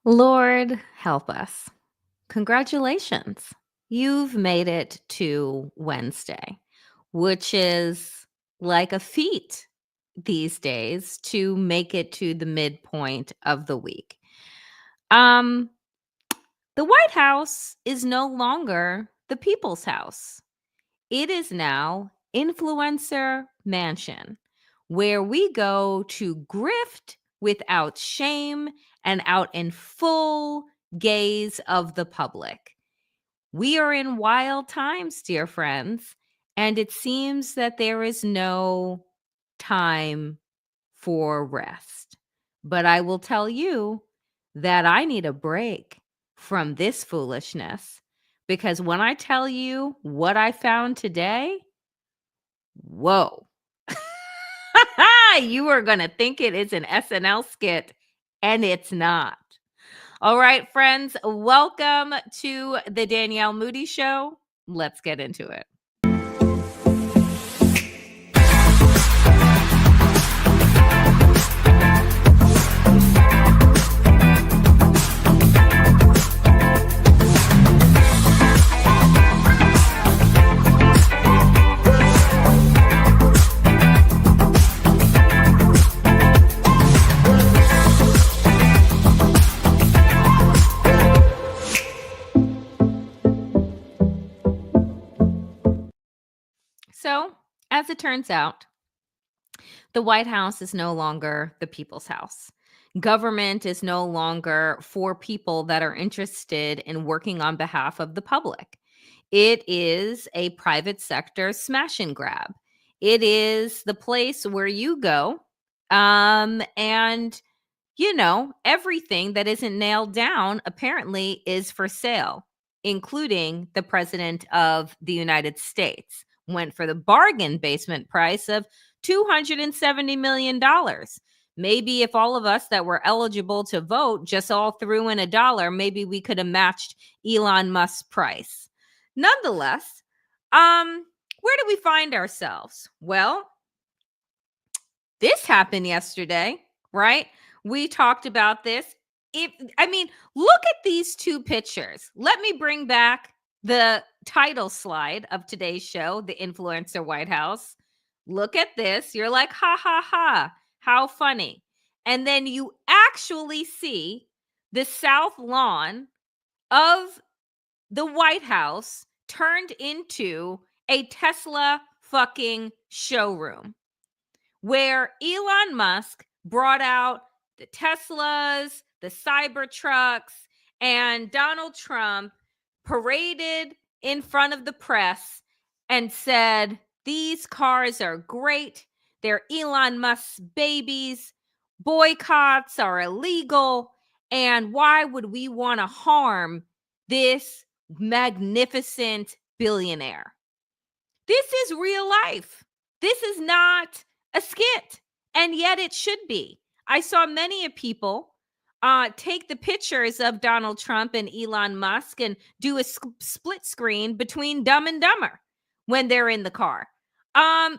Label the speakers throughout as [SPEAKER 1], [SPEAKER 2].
[SPEAKER 1] Lord, help us. Congratulations. You've made it to Wednesday, which is like a feat these days to make it to the midpoint of the week. Um, the White House is no longer the people's house. It is now Influencer Mansion, where we go to grift without shame and out in full gaze of the public. We are in wild times, dear friends, and it seems that there is no time for rest. But I will tell you that I need a break from this foolishness because when I tell you what I found today, whoa. You are going to think it is an SNL skit, and it's not. All right, friends, welcome to the Danielle Moodie Show. Let's get into it. So, as it turns out, the White House is no longer the people's house. Government is no longer for people that are interested in working on behalf of the public. It is a private sector smash and grab. It is the place where you go and everything that isn't nailed down apparently is for sale, including the president of the United States. Went for the bargain basement price of $270 million. Maybe if all of us that were eligible to vote just all threw in $1, maybe we could have matched Elon Musk's price. Nonetheless, where do we find ourselves? Well, this happened yesterday, right? We talked about this. Look at these two pictures. Let me bring back the title slide of today's show, The Influencer White House. Look at this. You're like, ha, ha, ha. How funny. And then you actually see the south lawn of the White House turned into a Tesla fucking showroom where Elon Musk brought out the Teslas, the Cybertrucks, and Donald Trump paraded in front of the press and said, "These cars are great. They're Elon Musk's babies. Boycotts are illegal. And why would we want to harm this magnificent billionaire?" This is real life. This is not a skit, and yet it should be. I saw many people take the pictures of Donald Trump and Elon Musk and do a split screen between Dumb and Dumber when they're in the car,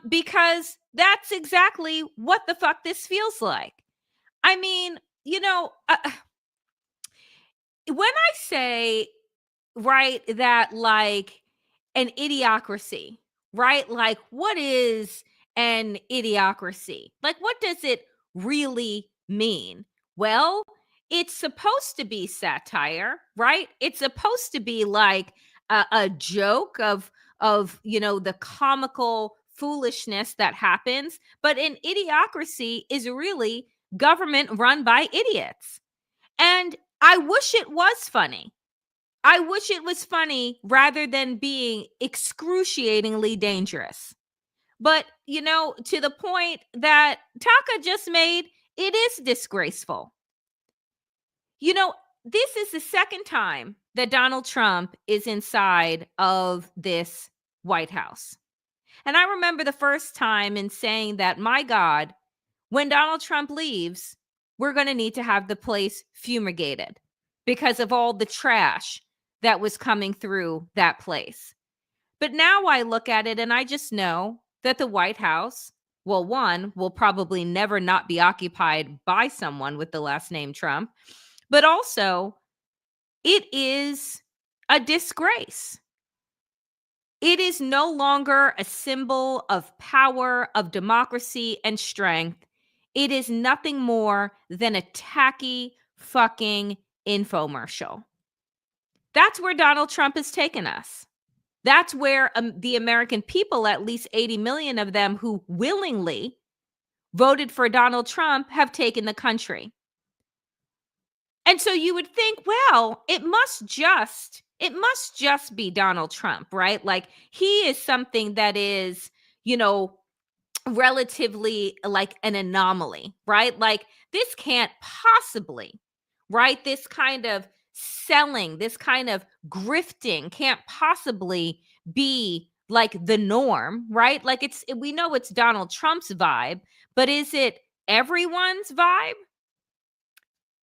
[SPEAKER 1] because that's exactly what the fuck this feels like. I mean, when I say, right, that like an idiocracy, right? Like, what is an idiocracy? Like, what does it really mean? Well, it's supposed to be satire, right? It's supposed to be like a joke of the comical foolishness that happens. But an idiocracy is really government run by idiots. And I wish it was funny. I wish it was funny rather than being excruciatingly dangerous. But, to the point that Taka just made, it is disgraceful. This is the second time that Donald Trump is inside of this White House. And I remember the first time in saying that, my God, when Donald Trump leaves, we're going to need to have the place fumigated because of all the trash that was coming through that place. But now I look at it and I just know that the White House, well, one, will probably never not be occupied by someone with the last name Trump. but also it is a disgrace. It is no longer a symbol of power, of democracy, and strength. It is nothing more than a tacky fucking infomercial. That's where Donald Trump has taken us. That's where the American people, at least 80 million of them who willingly voted for Donald Trump, have taken the country. And so you would think, well, it must just be Donald Trump, right? Like he is something that is, you know, relatively like an anomaly, right? Like this can't possibly, right? This kind of selling, this kind of grifting can't possibly be like the norm, right? Like we know it's Donald Trump's vibe, but is it everyone's vibe?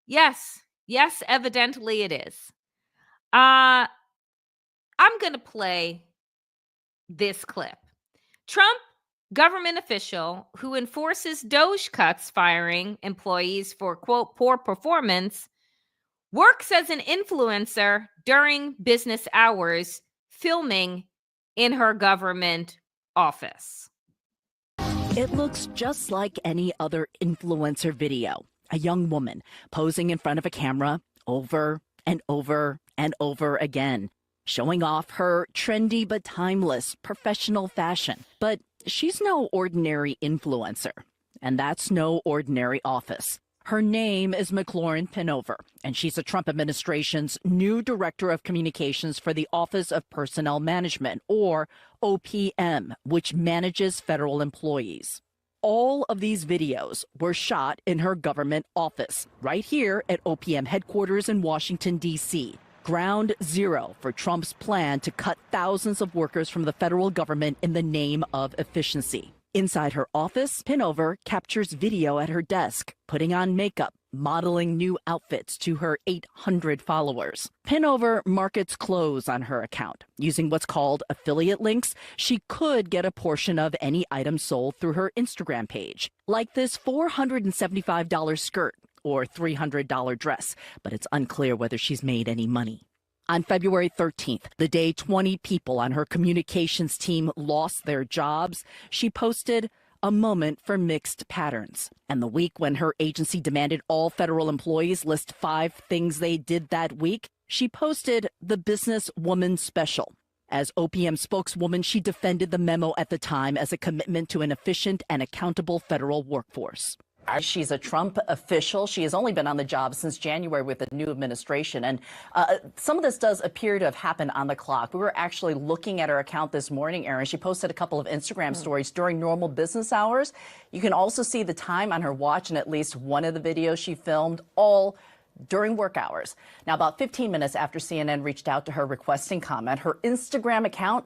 [SPEAKER 1] Yes. Yes, evidently it is. I'm going to play this clip. Trump government official who enforces Doge cuts firing employees for, quote, poor performance, works as an influencer during business hours, filming in her government office.
[SPEAKER 2] It looks just like any other influencer video. A young woman posing in front of a camera over and over and over again, showing off her trendy but timeless professional fashion. But she's no ordinary influencer, and that's no ordinary office. Her name is McLaurin Pinover, and she's the Trump administration's new director of communications for the Office of Personnel Management, or OPM, which manages federal employees. All of these videos were shot in her government office, right here at OPM headquarters in Washington, D.C., ground zero for Trump's plan to cut thousands of workers from the federal government in the name of efficiency. Inside her office, Pinover captures video at her desk, putting on makeup, modeling new outfits to her 800 followers. Pinover markets clothes on her account. Using what's called affiliate links, she could get a portion of any item sold through her Instagram page, like this $475 skirt or $300 dress, but it's unclear whether she's made any money. On February 13th, the day 20 people on her communications team lost their jobs, she posted a moment for mixed patterns. And the week when her agency demanded all federal employees list 5 things they did that week, she posted the Businesswoman Special. As OPM spokeswoman, she defended the memo at the time as a commitment to an efficient and accountable federal workforce. She's a Trump official. She has only been on the job since January with the new administration. And some of this does appear to have happened on the clock. We were actually looking at her account this morning, Aaron. She posted a couple of Instagram stories during normal business hours. You can also see the time on her watch in at least one of the videos she filmed, all during work hours. Now, about 15 minutes after CNN reached out to her requesting comment, her Instagram account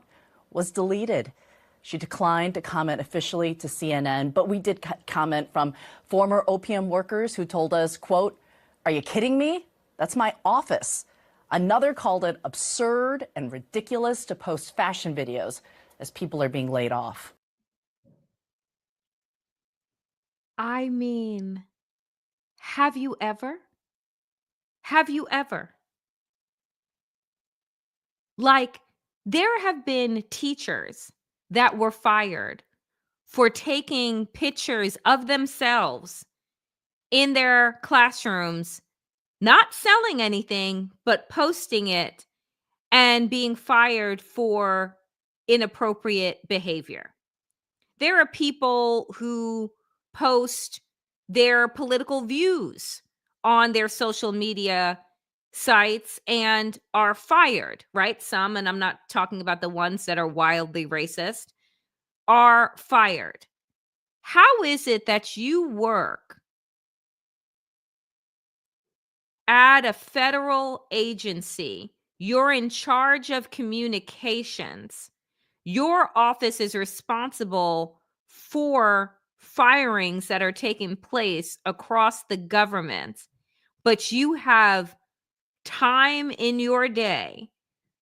[SPEAKER 2] was deleted. She declined to comment officially to CNN, but we did comment from former OPM workers who told us, quote, "Are you kidding me? That's my office." Another called it absurd and ridiculous to post fashion videos as people are being laid off.
[SPEAKER 1] I mean, have you ever? Have you ever? Like, there have been teachers that were fired for taking pictures of themselves in their classrooms, not selling anything, but posting it and being fired for inappropriate behavior. There are people who post their political views on their social media sites and are fired, right? Some, and I'm not talking about the ones that are wildly racist, are fired. How is it that you work at a federal agency? You're in charge of communications. Your office is responsible for firings that are taking place across the government, but you have time in your day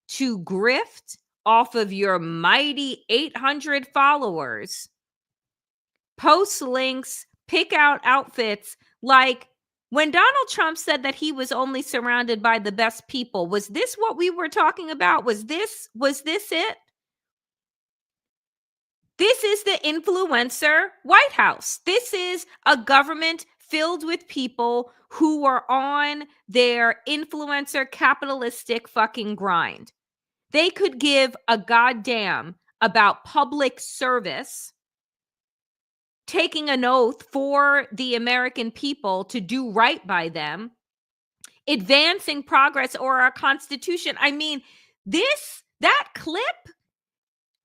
[SPEAKER 1] to grift off of your mighty 800 followers, post links, pick out outfits. Like, When Donald Trump said that he was only surrounded by the best people, was this what we were talking about? Was this it? This is the influencer White House. This is a government filled with people who are on their influencer capitalistic fucking grind. They could give a goddamn about public service, taking an oath for the American people to do right by them, advancing progress or our Constitution. I mean, that clip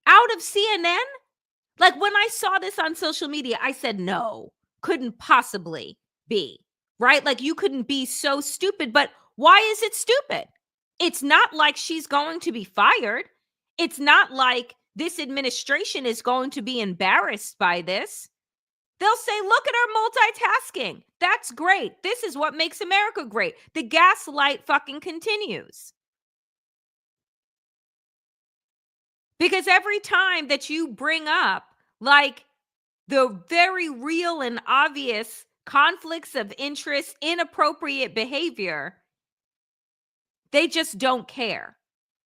[SPEAKER 1] out of CNN, like when I saw this on social media, I said, no, couldn't possibly be, right? Like you couldn't be so stupid, but why is it stupid? It's not like she's going to be fired. It's not like this administration is going to be embarrassed by this. They'll say, look at her multitasking. That's great. This is what makes America great. The gaslight fucking continues. Because every time that you bring up like the very real and obvious conflicts of interest, inappropriate behavior, they just don't care.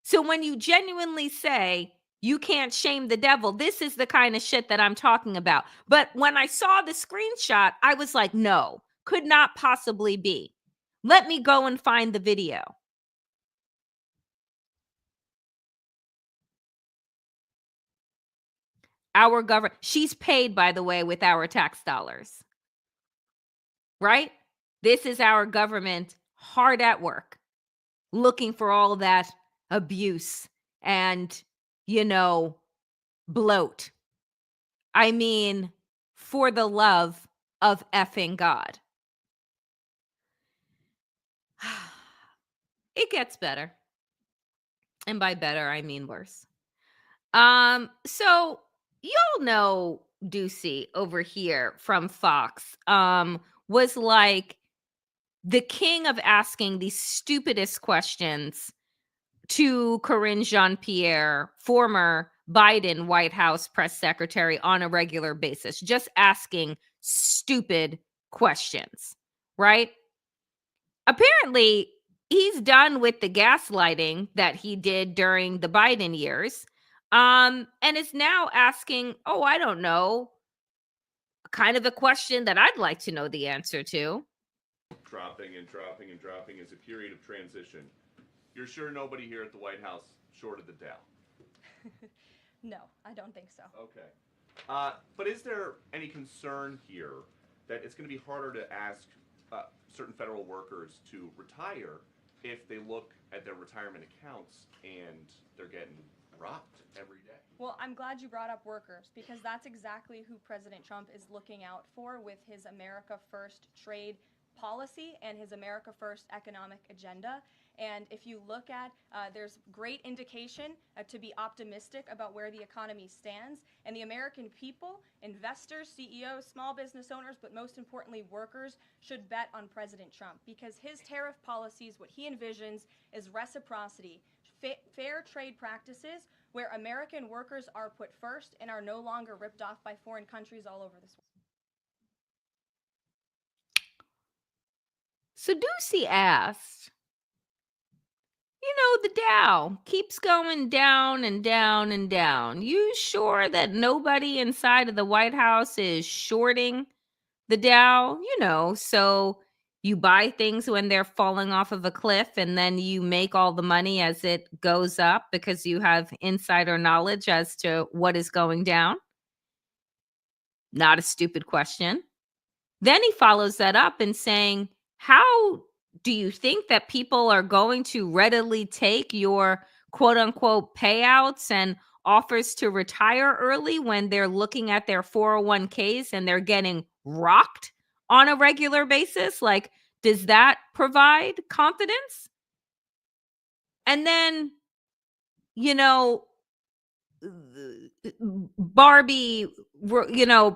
[SPEAKER 1] So when you genuinely say you can't shame the devil, this is the kind of shit that I'm talking about. But when I saw the screenshot, I was like, no, could not possibly be. Let me go and find the video. Our government, she's paid, by the way, with our tax dollars, right? This is our government hard at work, looking for all that abuse and, bloat. I mean, for the love of effing God. It gets better. And by better, I mean worse. So y'all know Ducey over here from Fox was like the king of asking the stupidest questions to Corinne Jean-Pierre, former Biden White House press secretary, on a regular basis, just asking stupid questions, right? Apparently, he's done with the gaslighting that he did during the Biden years, and is now asking, oh, I don't know, kind of a question that I'd like to know the answer to.
[SPEAKER 3] Dropping and dropping and dropping is a period of transition. You're sure nobody here at the White House shorted the Dow?
[SPEAKER 4] No, I don't think so.
[SPEAKER 3] Okay. But is there any concern here that it's going to be harder to ask certain federal workers to retire if they look at their retirement accounts and they're getting robbed every day?
[SPEAKER 4] Well, I'm glad you brought up workers, because that's exactly who President Trump is looking out for with his America First trade policy and his America First economic agenda. And if you look at, there's great indication to be optimistic about where the economy stands. And the American people, investors, CEOs, small business owners, but most importantly workers, should bet on President Trump, because his tariff policies, what he envisions is reciprocity, fair trade practices where American workers are put first and are no longer ripped off by foreign countries all over this world.
[SPEAKER 1] So Ducey asked, the Dow keeps going down and down and down. You sure that nobody inside of the White House is shorting the Dow? So you buy things when they're falling off of a cliff and then you make all the money as it goes up because you have insider knowledge as to what is going down. Not a stupid question. Then he follows that up in saying, how do you think that people are going to readily take your quote unquote payouts and offers to retire early when they're looking at their 401ks and they're getting rocked on a regular basis? Like, does that provide confidence? And then, Barbie,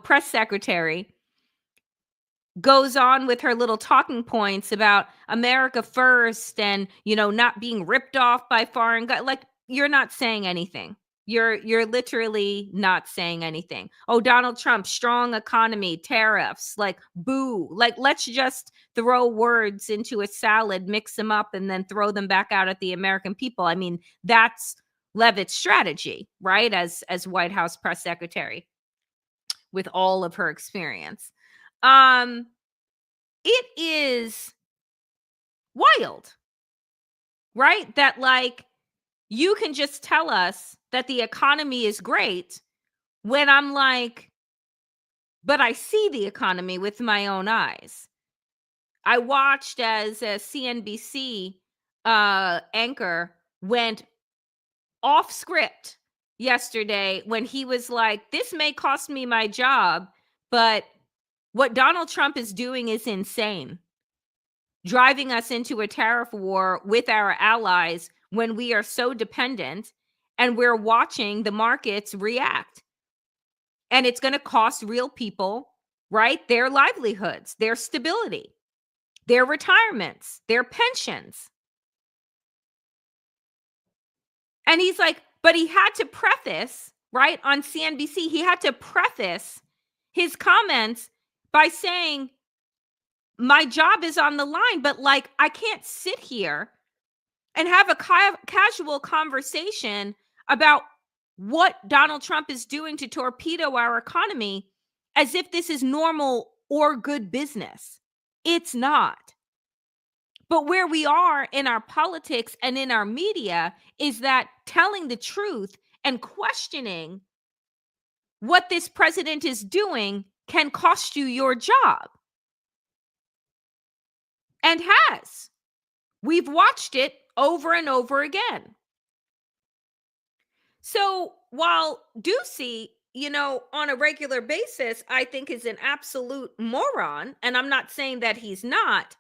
[SPEAKER 1] press secretary, goes on with her little talking points about America First and, not being ripped off by foreign guys. Like, you're not saying anything. You're literally not saying anything. Oh, Donald Trump, strong economy, tariffs, like boo. Like, let's just throw words into a salad, mix them up, and then throw them back out at the American people. I mean, that's Leavitt's strategy, right? As White House press secretary with all of her experience. It is wild, right? That like you can just tell us that the economy is great when I'm like, but I see the economy with my own eyes. I watched as a CNBC anchor went off script yesterday when he was like, this may cost me my job, but what Donald Trump is doing is insane. Driving us into a tariff war with our allies when we are so dependent and we're watching the markets react. And it's going to cost real people, right? Their livelihoods, their stability, their retirements, their pensions. And he's like, but he had to preface, right, on CNBC, he had to preface his comments by saying, my job is on the line, but like, I can't sit here and have a casual conversation about what Donald Trump is doing to torpedo our economy as if this is normal or good business. It's not. But where we are in our politics and in our media is that telling the truth and questioning what this president is doing can cost you your job. And has. We've watched it over and over again. So while Ducey, on a regular basis, I think is an absolute moron, and I'm not saying that he's not,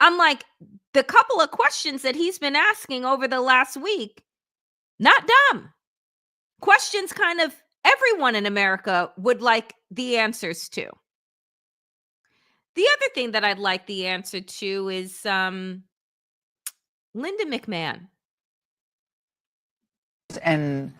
[SPEAKER 1] I'm like, the couple of questions that he's been asking over the last week, not dumb. Questions kind of everyone in America would like the answers to. The other thing that I'd like the answer to is Linda McMahon.
[SPEAKER 5] And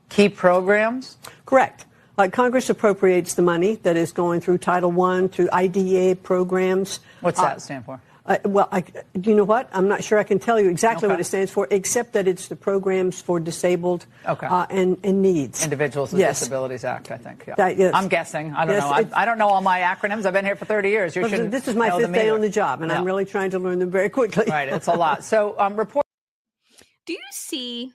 [SPEAKER 5] key programs?
[SPEAKER 6] Correct. Congress appropriates the money that is going through Title I, through IDEA programs.
[SPEAKER 5] What's that stand for?
[SPEAKER 6] Do you know what? I'm not sure I can tell you exactly
[SPEAKER 5] Okay.
[SPEAKER 6] what it stands for, except that it's the programs for disabled and needs.
[SPEAKER 5] Individuals with
[SPEAKER 6] Yes.
[SPEAKER 5] Disabilities Act, I think. Yeah.
[SPEAKER 6] Yes.
[SPEAKER 5] I'm guessing. I don't
[SPEAKER 6] Yes,
[SPEAKER 5] know. I don't know all my acronyms. I've been here for 30 years. You should.
[SPEAKER 6] This is my fifth day on the job, and I'm really trying to learn them very quickly.
[SPEAKER 5] Right. It's a lot. So, report.
[SPEAKER 1] Do you see,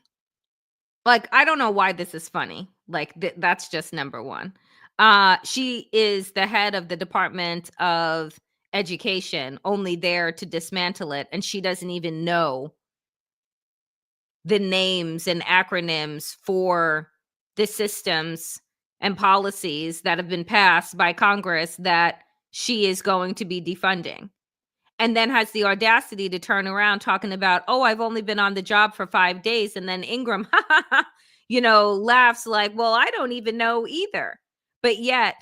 [SPEAKER 1] like, I don't know why this is funny. Like, that's just number one. She is the head of the Department of Education, only there to dismantle it. And she doesn't even know the names and acronyms for the systems and policies that have been passed by Congress that she is going to be defunding. And then has the audacity to turn around talking about, oh, I've only been on the job for 5 days. And then Ingram, laughs like, well, I don't even know either. But yet,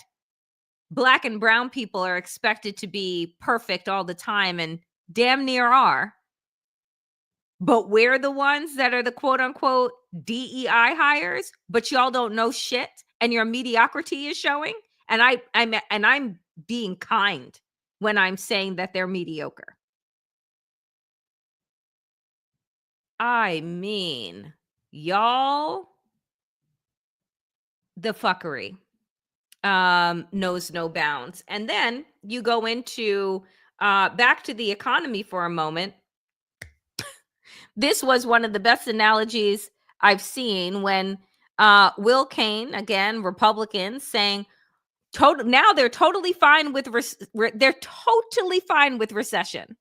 [SPEAKER 1] Black and brown people are expected to be perfect all the time and damn near are. But we're the ones that are the quote unquote DEI hires, but y'all don't know shit and your mediocrity is showing. And I'm being kind when I'm saying that they're mediocre. I mean, y'all, the fuckery knows no bounds. And then you go into back to the economy for a moment. This was one of the best analogies I've seen when Will Cain, again, Republicans, saying now they're totally fine with recession,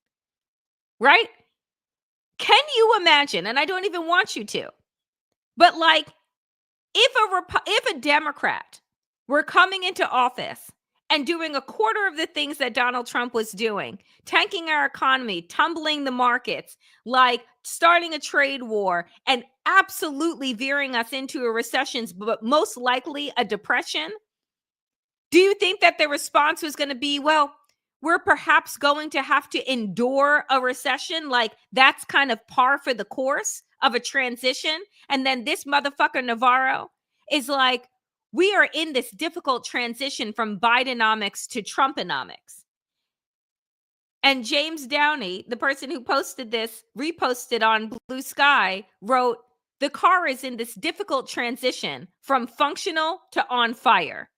[SPEAKER 1] right? Can you imagine? And I don't even want you to, but like if a Democrat were coming into office and doing a quarter of the things that Donald Trump was doing, tanking our economy, tumbling the markets, like starting a trade war, and absolutely veering us into a recession, but most likely a depression, do you think that the response was going to be, well, we're perhaps going to have to endure a recession? Like that's kind of par for the course of a transition. And then this motherfucker Navarro is like, we are in this difficult transition from Bidenomics to Trumponomics. And James Downey, the person who posted this, reposted on Blue Sky, wrote, the car is in this difficult transition from functional to on fire.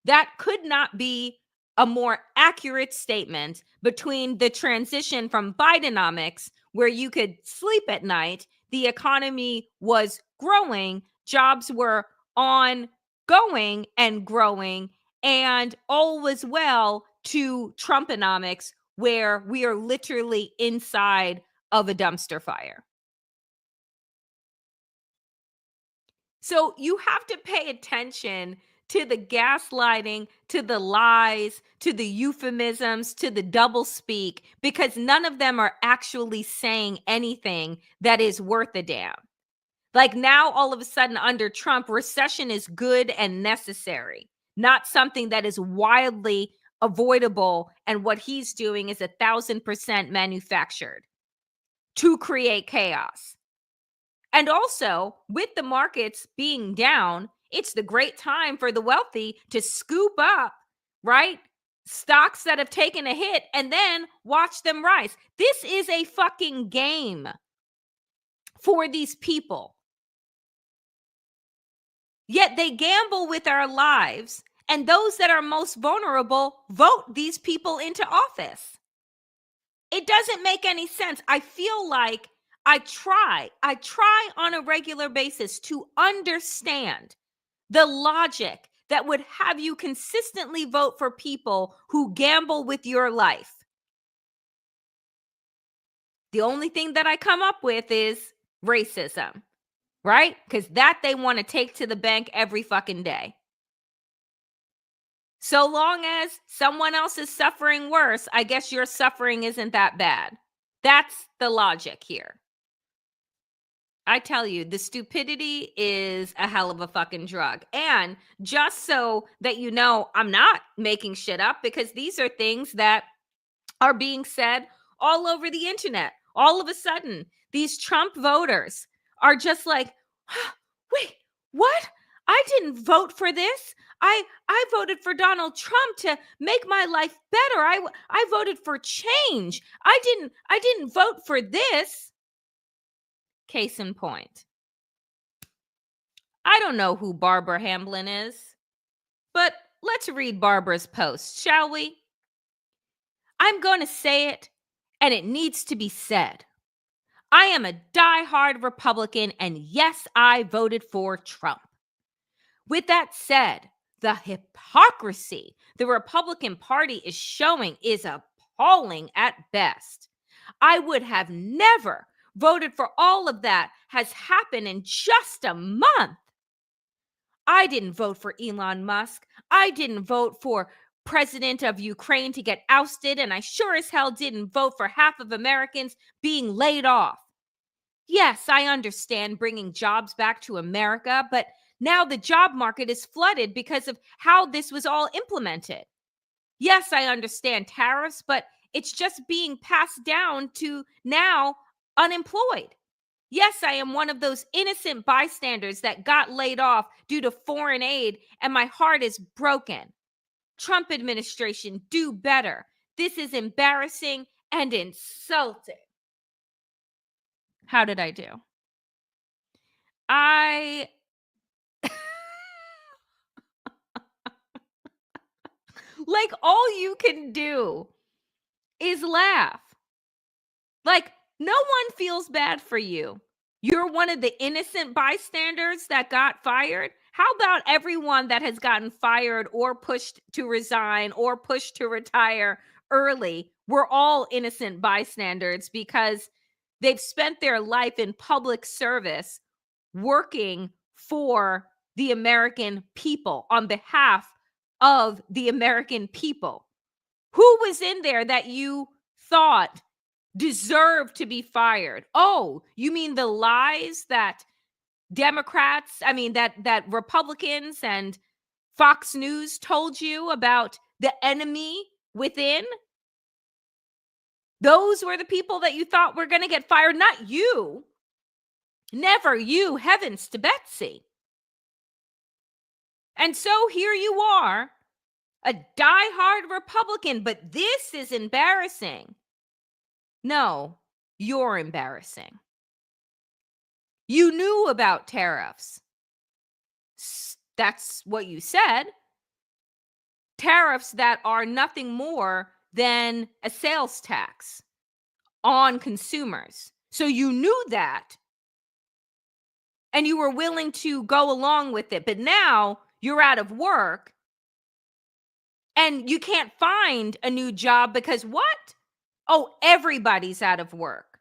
[SPEAKER 1] That could not be a more accurate statement between the transition from Bidenomics, where you could sleep at night, the economy was growing, jobs were ongoing and growing, and all was well, to Trumponomics, where we are literally inside of a dumpster fire. So you have to pay attention to the gaslighting, to the lies, to the euphemisms, to the doublespeak, because none of them are actually saying anything that is worth a damn. Like now, all of a sudden, under Trump, recession is good and necessary, not something that is wildly avoidable. And what he's doing is 1,000% manufactured to create chaos. And also, with the markets being down, it's the great time for the wealthy to scoop up, right? Stocks that have taken a hit and then watch them rise. This is a fucking game for these people. Yet they gamble with our lives, and those that are most vulnerable vote these people into office. It doesn't make any sense. I feel like I try on a regular basis to understand the logic that would have you consistently vote for people who gamble with your life. The only thing that I come up with is racism, right? Because that they want to take to the bank every fucking day. So long as someone else is suffering worse, I guess your suffering isn't that bad. That's the logic here. I tell you, the stupidity is a hell of a fucking drug. And just so that you know, I'm not making shit up, because these are things that are being said all over the internet. All of a sudden, these Trump voters are just like, wait, what? I didn't vote for this. I voted for Donald Trump to make my life better. I voted for change. I didn't vote for this. Case in point. I don't know who Barbara Hamblin is, but let's read Barbara's post, shall we? I'm going to say it, and it needs to be said. I am a diehard Republican, and yes, I voted for Trump. With that said, the hypocrisy the Republican Party is showing is appalling at best. I would have never voted for all of that has happened in just a month. I didn't vote for Elon Musk. I didn't vote for president of Ukraine to get ousted, and I sure as hell didn't vote for half of Americans being laid off. Yes, I understand bringing jobs back to America, but now the job market is flooded because of how this was all implemented. Yes, I understand tariffs, but it's just being passed down to now unemployed. Yes, I am one of those innocent bystanders that got laid off due to foreign aid, and my heart is broken. Trump administration, do better. This is embarrassing and insulting. How did I do? Like, all you can do is laugh. Like, no one feels bad for you. You're one of the innocent bystanders that got fired. How about everyone that has gotten fired or pushed to resign or pushed to retire early? We're all innocent bystanders because they've spent their life in public service working for the American people, on behalf of the American people. Who was in there that you thought deserved to be fired? Oh, you mean the lies that Democrats, that Republicans and Fox News told you about the enemy within? Those were the people that you thought were going to get fired, not you. Never you, heavens to Betsy. And so here you are, a diehard Republican, but this is embarrassing. No, you're embarrassing. You knew about tariffs. That's what you said. Tariffs that are nothing more than a sales tax on consumers. So you knew that. And you were willing to go along with it. But now you're out of work and you can't find a new job because what? Oh, everybody's out of work.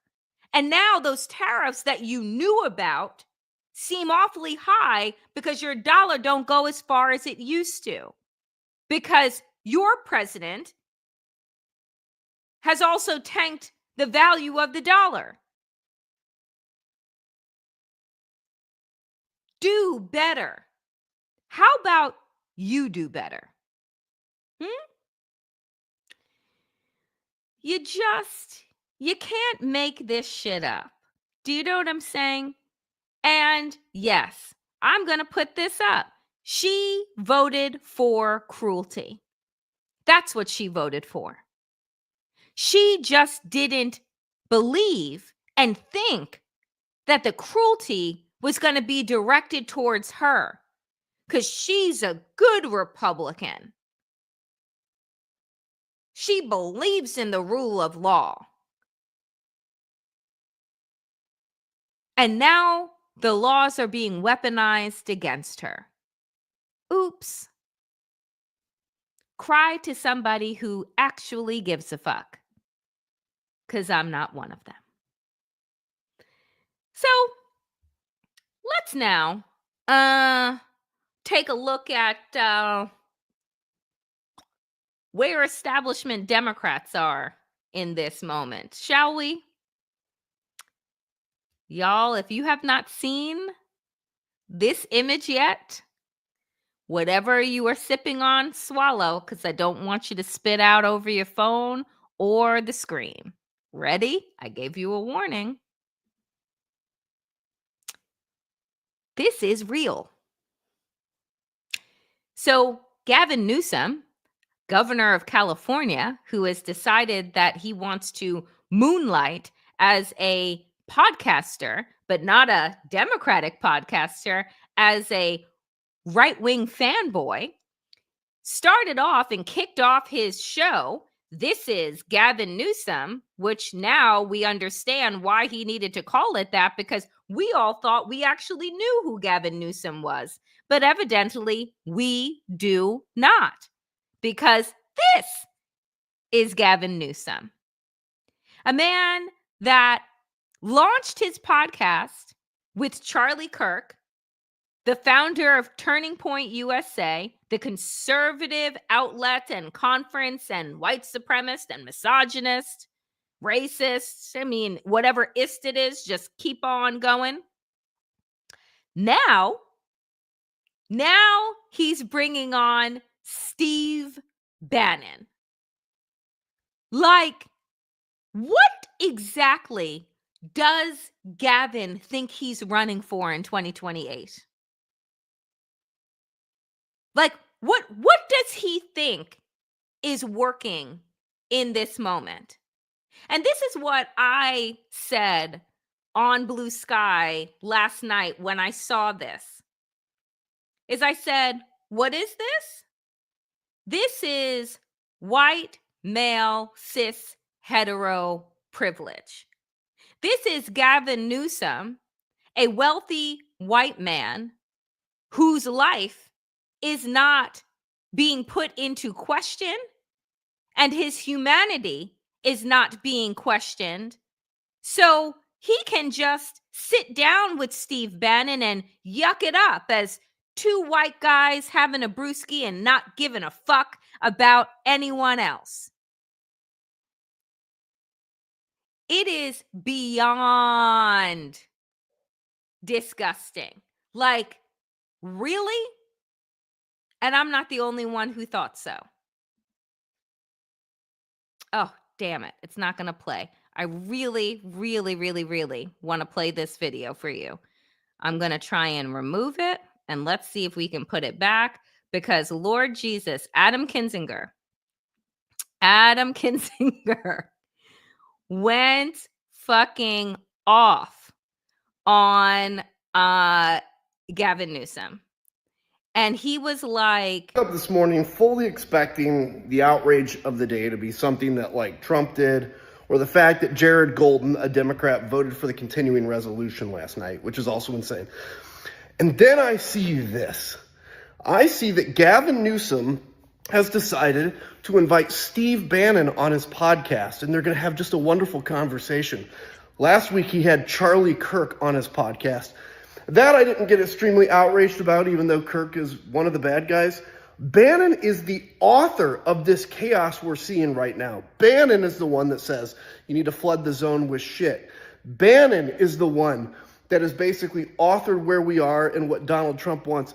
[SPEAKER 1] And now those tariffs that you knew about seem awfully high because your dollar don't go as far as it used to. Because your president has also tanked the value of the dollar. Do better. How about you do better? You can't make this shit up. Do you know what I'm saying? And yes, I'm going to put this up. She voted for cruelty. That's what she voted for. She just didn't believe and think that the cruelty was going to be directed towards her because she's a good Republican. She believes in the rule of law. And now the laws are being weaponized against her. Oops. Cry to somebody who actually gives a fuck. Because I'm not one of them. So let's now take a look at where establishment Democrats are in this moment, shall we? Y'all, if you have not seen this image yet, whatever you are sipping on, swallow, because I don't want you to spit out over your phone or the screen. Ready? I gave you a warning. This is real. So Gavin Newsom, governor of California, who has decided that he wants to moonlight as a podcaster, but not a Democratic podcaster, as a right-wing fanboy, started off and kicked off his show. This is Gavin Newsom, which now we understand why he needed to call it that, because we all thought we actually knew who Gavin Newsom was. But evidently, we do not, because this is Gavin Newsom, a man that launched his podcast with Charlie Kirk, the founder of Turning Point USA, the conservative outlet and conference and white supremacist and misogynist, racist. I mean, whatever ist it is, just keep on going. Now he's bringing on Steve Bannon. Like, what exactly does Gavin think he's running for in 2028? Like, what does he think is working in this moment? And this is what I said on Blue Sky last night when I saw this. Is I said, what is this? This is white, male, cis, hetero privilege. This is Gavin Newsom, a wealthy white man whose life is not being put into question and his humanity is not being questioned. So he can just sit down with Steve Bannon and yuck it up as two white guys having a brewski and not giving a fuck about anyone else. It is beyond disgusting. Like, really? And I'm not the only one who thought so. Oh, damn it, it's not going to play. I really, really, really, really want to play this video for you. I'm going to try and remove it, and let's see if we can put it back, because Lord Jesus, Adam Kinzinger went fucking off on Gavin Newsom. And he was like,
[SPEAKER 7] up this morning fully expecting the outrage of the day to be something that like Trump did, or the fact that Jared Golden, a Democrat, voted for the continuing resolution last night, which is also insane. And then I see this. I see that Gavin Newsom has decided to invite Steve Bannon on his podcast, and they're going to have just a wonderful conversation. Last week, he had Charlie Kirk on his podcast. That I didn't get extremely outraged about, even though Kirk is one of the bad guys. Bannon is the author of this chaos we're seeing right now. Bannon is the one that says you need to flood the zone with shit. Bannon is the one that has basically authored where we are and what Donald Trump wants.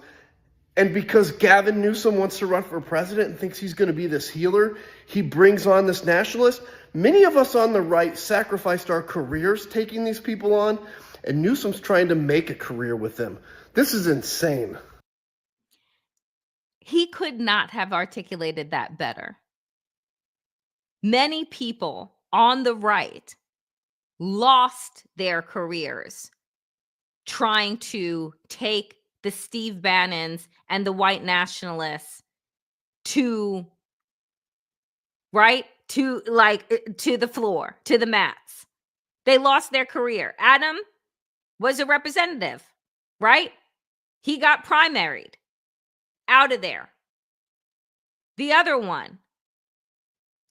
[SPEAKER 7] And because Gavin Newsom wants to run for president and thinks he's going to be this healer, he brings on this nationalist. Many of us on the right sacrificed our careers taking these people on, and Newsom's trying to make a career with them. This is insane.
[SPEAKER 1] He could not have articulated that better. Many people on the right lost their careers trying to take the Steve Bannons and the white nationalists to the floor, to the mats. They lost their career. Adam was a representative, right? He got primaried out of there. The other one,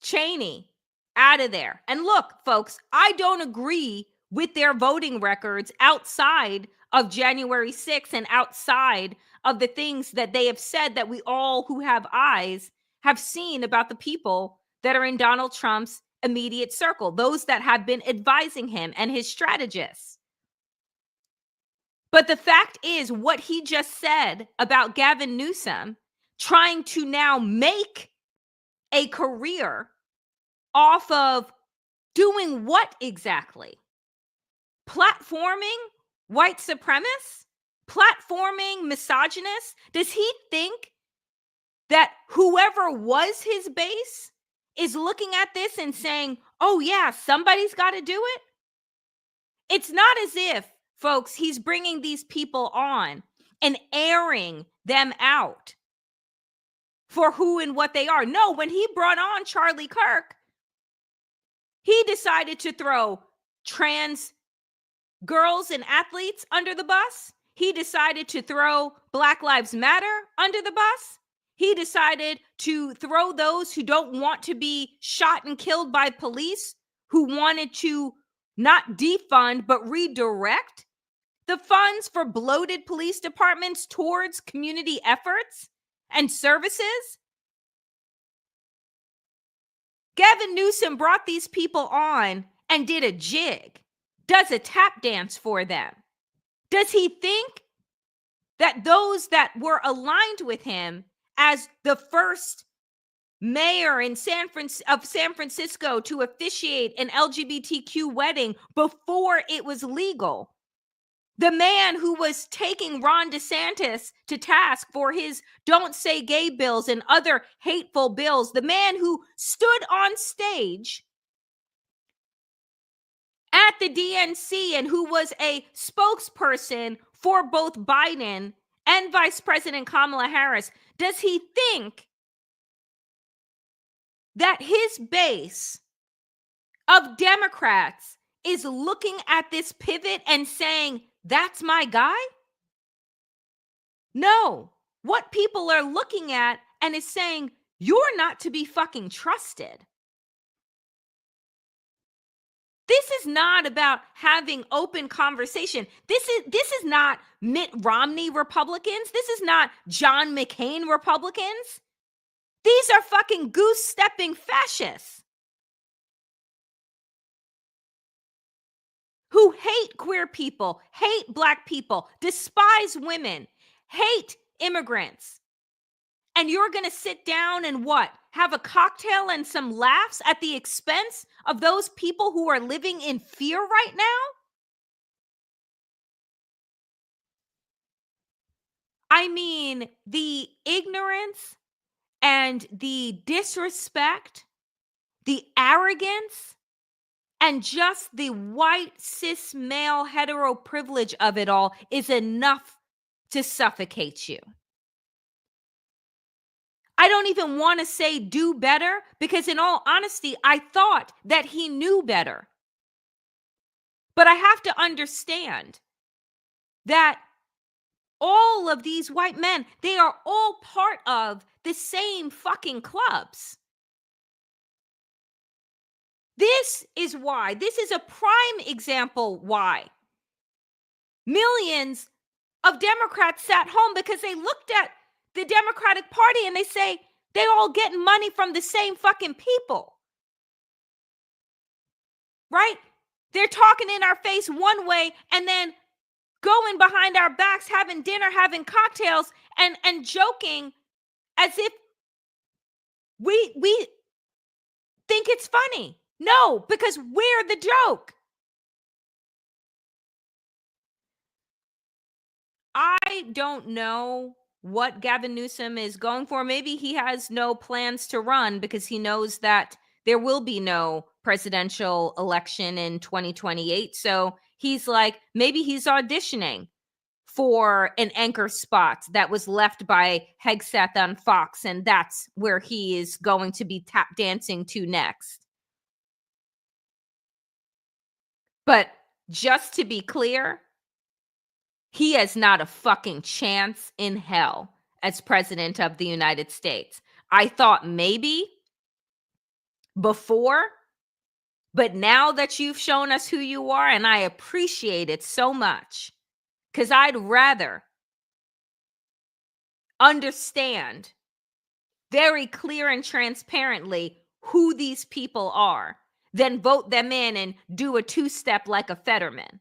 [SPEAKER 1] Cheney, out of there. And look, folks, I don't agree with their voting records outside of January 6th and outside of the things that they have said that we all who have eyes have seen about the people that are in Donald Trump's immediate circle, those that have been advising him and his strategists. But the fact is, what he just said about Gavin Newsom trying to now make a career off of doing what exactly? Platforming white supremacists? Platforming misogynists? Does he think that whoever was his base is looking at this and saying, oh yeah, somebody's got to do it? It's not as if, folks, he's bringing these people on and airing them out for who and what they are. No, when he brought on Charlie Kirk, he decided to throw trans girls and athletes under the bus. He decided to throw Black Lives Matter under the bus. He decided to throw those who don't want to be shot and killed by police, who wanted to not defund, but redirect the funds for bloated police departments towards community efforts and services. Gavin Newsom brought these people on and did a jig, does a tap dance for them. Does he think that those that were aligned with him as the first mayor in San Francisco to officiate an LGBTQ wedding before it was legal, the man who was taking Ron DeSantis to task for his Don't Say Gay bills and other hateful bills, the man who stood on stage at the DNC and who was a spokesperson for both Biden and Vice President Kamala Harris, does he think that his base of Democrats is looking at this pivot and saying, that's my guy? No. What people are looking at and is saying, you're not to be fucking trusted. This is not about having open conversation. This is not Mitt Romney Republicans. This is not John McCain Republicans. These are fucking goose-stepping fascists who hate queer people, hate Black people, despise women, hate immigrants. And you're going to sit down and what? have a cocktail and some laughs at the expense of those people who are living in fear right now? I mean, the ignorance and the disrespect, the arrogance, and just the white cis male hetero privilege of it all is enough to suffocate you. I don't even want to say do better, because in all honesty, I thought that he knew better. But I have to understand that all of these white men, they are all part of the same fucking clubs. This is why, this is a prime example why millions of Democrats sat home, because they looked at the Democratic Party and they say they're all getting money from the same fucking people. Right? They're talking in our face one way and then going behind our backs, having dinner, having cocktails, and joking as if we think it's funny. No, because we're the joke. I don't know what Gavin Newsom is going for. Maybe he has no plans to run because he knows that there will be no presidential election in 2028. So he's like, maybe he's auditioning for an anchor spot that was left by Hegseth on Fox, and that's where he is going to be tap dancing to next. But just to be clear, he has not a fucking chance in hell as president of the United States. I thought maybe before, but now that you've shown us who you are, and I appreciate it so much, because I'd rather understand very clear and transparently who these people are than vote them in and do a two-step like a Fetterman.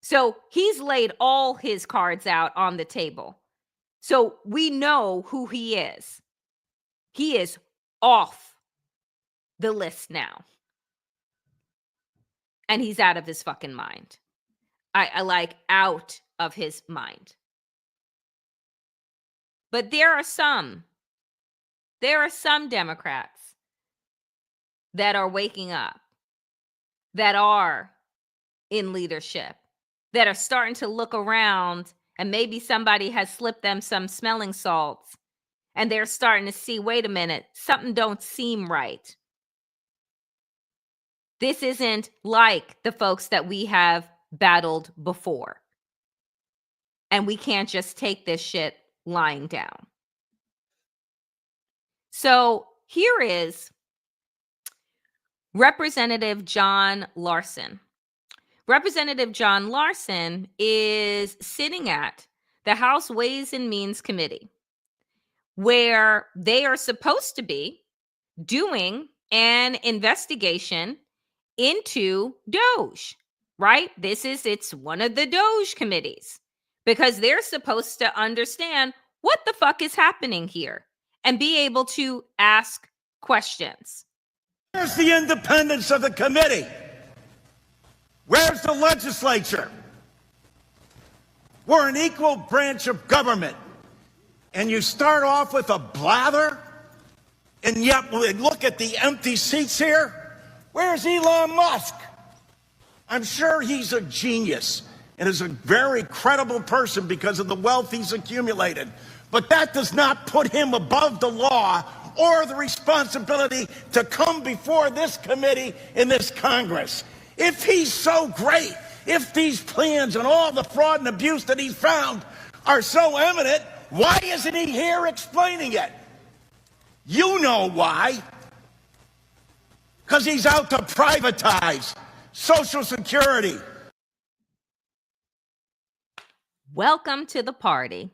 [SPEAKER 1] So he's laid all his cards out on the table. So we know who he is. He is off the list now. And he's out of his fucking mind. I like out of his mind. But there are some Democrats that are waking up, that are in leadership, that are starting to look around, and maybe somebody has slipped them some smelling salts and they're starting to see, wait a minute, something don't seem right. This isn't like the folks that we have battled before. And we can't just take this shit lying down. So here is Representative John Larson. Representative John Larson is sitting at the House Ways and Means Committee, where they are supposed to be doing an investigation into Doge, right? It's one of the Doge committees, because they're supposed to understand what the fuck is happening here and be able to ask questions.
[SPEAKER 8] Where's the independence of the committee? Where's the legislature? We're an equal branch of government. And you start off with a blather, and yet look at the empty seats here. Where's Elon Musk? I'm sure he's a genius and is a very credible person because of the wealth he's accumulated. But that does not put him above the law or the responsibility to come before this committee in this Congress. If he's so great, if these plans and all the fraud and abuse that he's found are so eminent, why isn't he here explaining it? You know why. Because he's out to privatize Social Security.
[SPEAKER 1] Welcome to the party.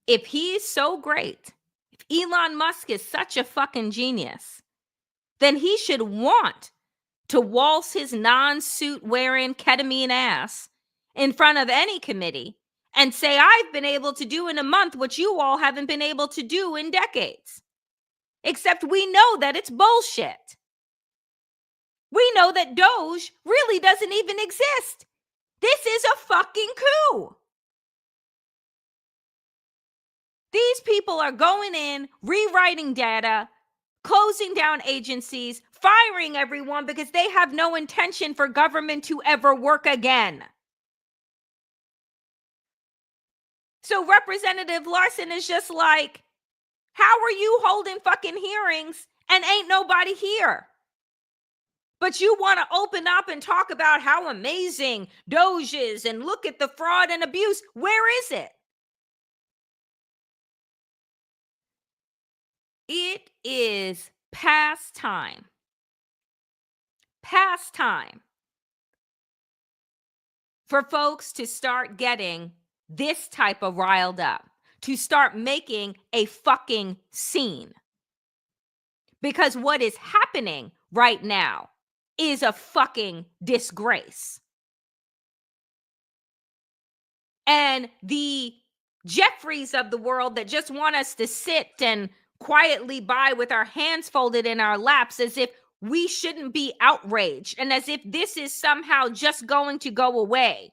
[SPEAKER 1] If he's so great, if Elon Musk is such a fucking genius, then he should want to waltz his non-suit wearing ketamine ass in front of any committee and say, I've been able to do in a month what you all haven't been able to do in decades. Except we know that it's bullshit. We know that Doge really doesn't even exist. This is a fucking coup. These people are going in, rewriting data, closing down agencies, firing everyone because they have no intention for government to ever work again. So Representative Larson is just like, how are you holding fucking hearings and ain't nobody here? But you want to open up and talk about how amazing Doge is and look at the fraud and abuse. Where is it? It is past time for folks to start getting this type of riled up, to start making a fucking scene. Because what is happening right now is a fucking disgrace. And the Jeffries of the world that just want us to sit and quietly by with our hands folded in our laps as if we shouldn't be outraged and as if this is somehow just going to go away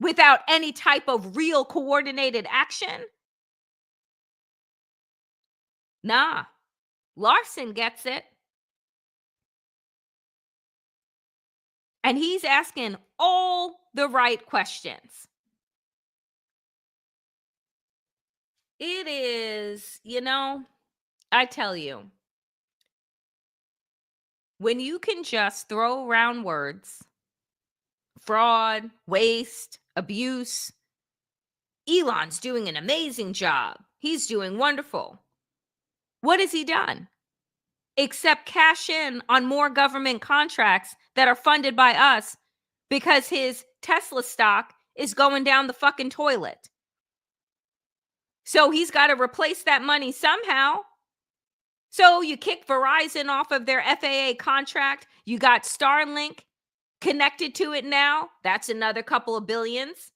[SPEAKER 1] without any type of real coordinated action. Nah, Larson gets it. And he's asking all the right questions. It is, I tell you, when you can just throw around words, fraud, waste, abuse, Elon's doing an amazing job. He's doing wonderful. What has he done? Except cash in on more government contracts that are funded by us because his Tesla stock is going down the fucking toilet. So he's got to replace that money somehow. So you kick Verizon off of their FAA contract. You got Starlink connected to it now. That's another couple of billions.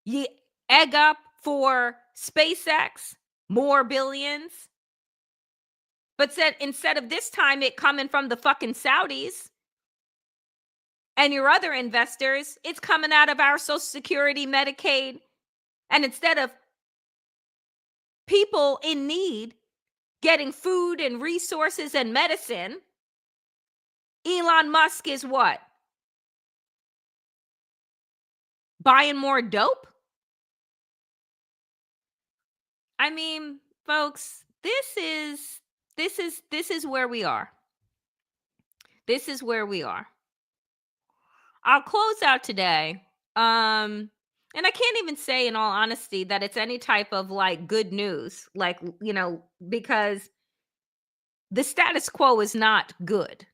[SPEAKER 1] You egg up for SpaceX, more billions. But said instead of this time it coming from the fucking Saudis and your other investors, it's coming out of our Social Security, Medicaid. And instead of people in need getting food and resources and medicine, Elon Musk is what? Buying more dope? I mean, folks, this is where we are. This is where we are. I'll close out today. And I can't even say in all honesty that it's any type of like good news, like, because the status quo is not good.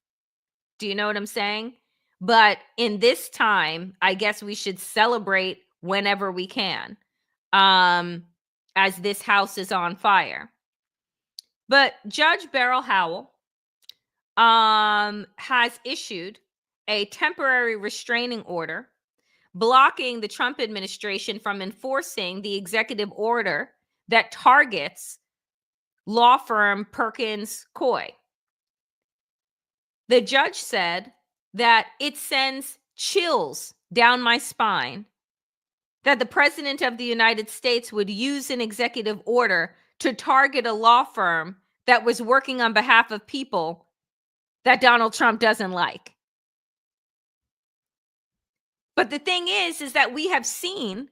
[SPEAKER 1] Do you know what I'm saying? But in this time, I guess we should celebrate whenever we can, as this house is on fire. But Judge Beryl Howell has issued a temporary restraining order blocking the Trump administration from enforcing the executive order that targets law firm Perkins Coie. The judge said that it sends chills down my spine that the president of the United States would use an executive order to target a law firm that was working on behalf of people that Donald Trump doesn't like. But the thing is that we have seen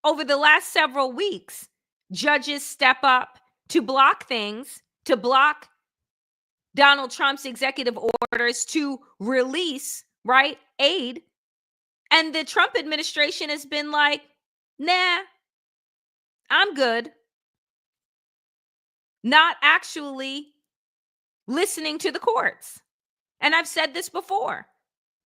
[SPEAKER 1] over the last several weeks, judges step up to block things, to block Donald Trump's executive orders to release, aid. And the Trump administration has been like, nah, I'm good. Not actually listening to the courts. And I've said this before.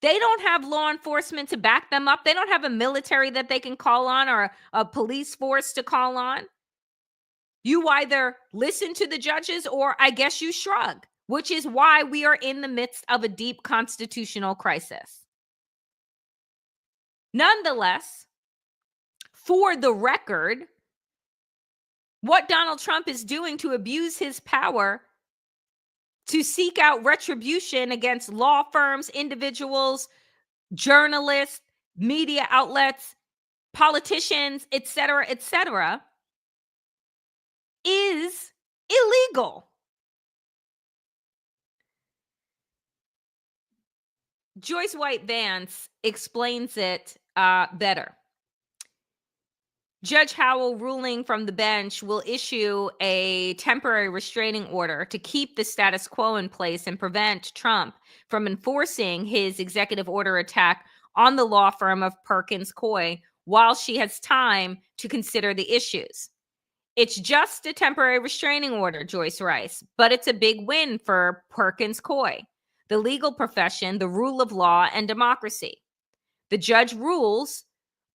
[SPEAKER 1] They don't have law enforcement to back them up. They don't have a military that they can call on or a police force to call on. You either listen to the judges or I guess you shrug, which is why we are in the midst of a deep constitutional crisis. Nonetheless, for the record, what Donald Trump is doing to abuse his power to seek out retribution against law firms, individuals, journalists, media outlets, politicians, etc., is illegal. Joyce White Vance explains it better. Judge Howell, ruling from the bench, will issue a temporary restraining order to keep the status quo in place and prevent Trump from enforcing his executive order attack on the law firm of Perkins Coie while she has time to consider the issues. It's just a temporary restraining order, Joyce writes, but it's a big win for Perkins Coie, the legal profession, the rule of law, and democracy. The judge rules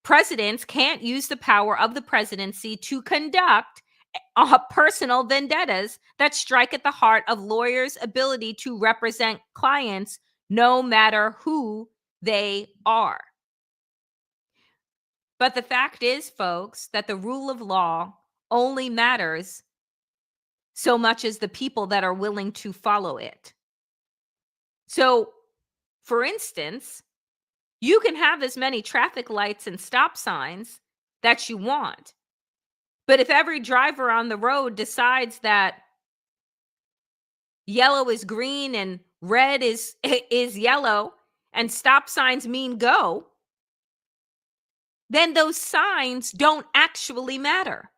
[SPEAKER 1] presidents can't use the power of the presidency to conduct personal vendettas that strike at the heart of lawyers' ability to represent clients, no matter who they are. But the fact is, folks, that the rule of law only matters so much as the people that are willing to follow it. So, for instance, you can have as many traffic lights and stop signs that you want. But if every driver on the road decides that yellow is green and red is yellow and stop signs mean go, then those signs don't actually matter.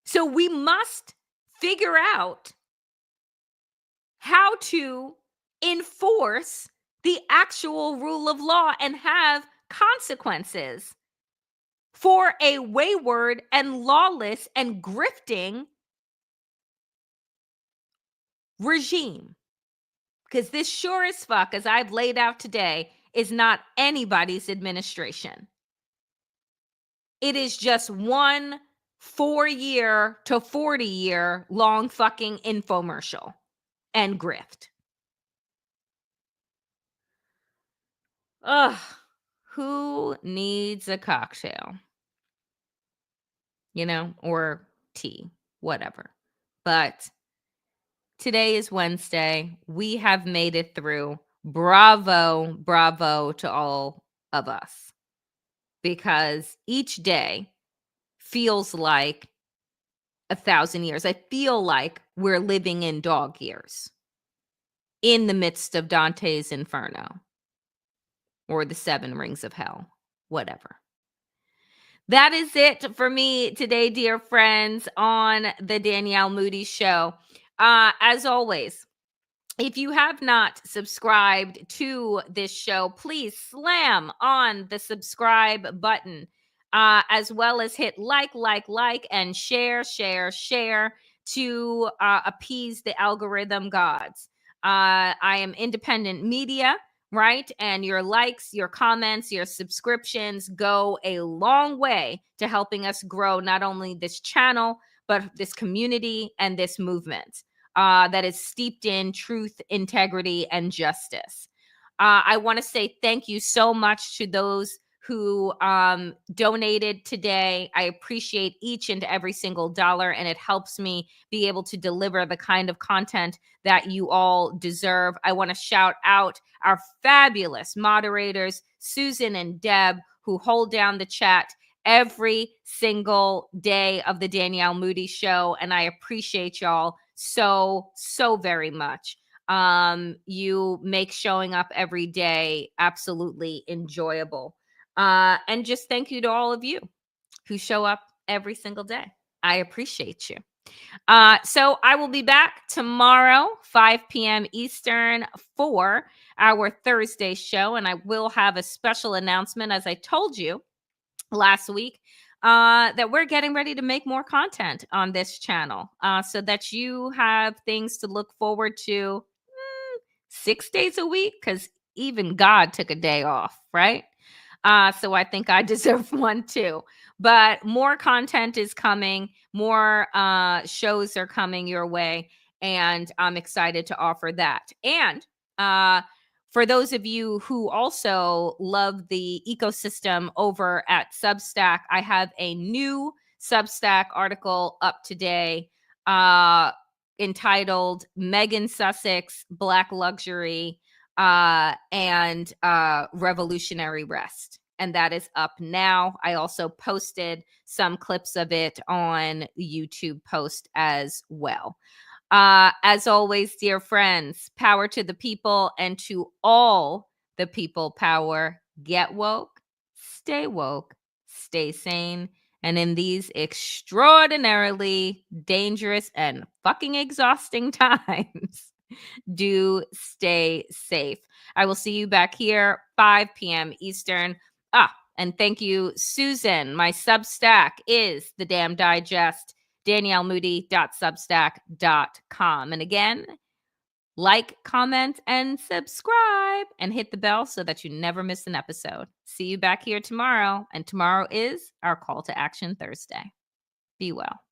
[SPEAKER 1] So we must figure out how to enforce the actual rule of law and have consequences for a wayward and lawless and grifting regime. Because this sure as fuck, as I've laid out today, is not anybody's administration. It is just one 4-year to 40-year long fucking infomercial and grift. Ugh, who needs a cocktail? You know, or tea, whatever. But today is Wednesday. We have made it through. Bravo, bravo to all of us. Because each day feels like 1,000 years. I feel like we're living in dog years in the midst of Dante's Inferno or the 7 Rings of Hell, whatever. That is it for me today, dear friends, on the Danielle Moodie Show. As always, if you have not subscribed to this show, please slam on the subscribe button, as well as hit like, and share to appease the algorithm gods. I am independent media, right? And your likes, your comments, your subscriptions go a long way to helping us grow not only this channel, but this community and this movement that is steeped in truth, integrity, and justice. I want to say thank you so much to those who donated today. I appreciate each and every single dollar, and it helps me be able to deliver the kind of content that you all deserve. I want to shout out our fabulous moderators, Susan and Deb, who hold down the chat every single day of the Danielle Moodie Show, and I appreciate y'all so very much. You make showing up every day absolutely enjoyable. And just thank you to all of you who show up every single day. I appreciate you. So I will be back tomorrow, 5 p.m. Eastern, for our Thursday show. And I will have a special announcement, as I told you last week, that we're getting ready to make more content on this channel, so that you have things to look forward to 6 days a week, because even God took a day off, right? So I think I deserve one too. But more content is coming. More shows are coming your way. And I'm excited to offer that. And For those of you who also love the ecosystem over at Substack, I have a new Substack article up today entitled Megan Sussex, Black Luxury and Revolutionary Rest. And that is up now. I also posted some clips of it on the YouTube post as well. As always, dear friends, power to the people and to all the people power. Get woke, stay sane, and in these extraordinarily dangerous and fucking exhausting times, do stay safe. I will see you back here 5 p.m. Eastern. And thank you, Susan. My Substack is The Damn Digest, DanielleMoodie.substack.com. And again, like, comment, and subscribe, and hit the bell so that you never miss an episode. See you back here tomorrow. And tomorrow is our Call to Action Thursday. Be well.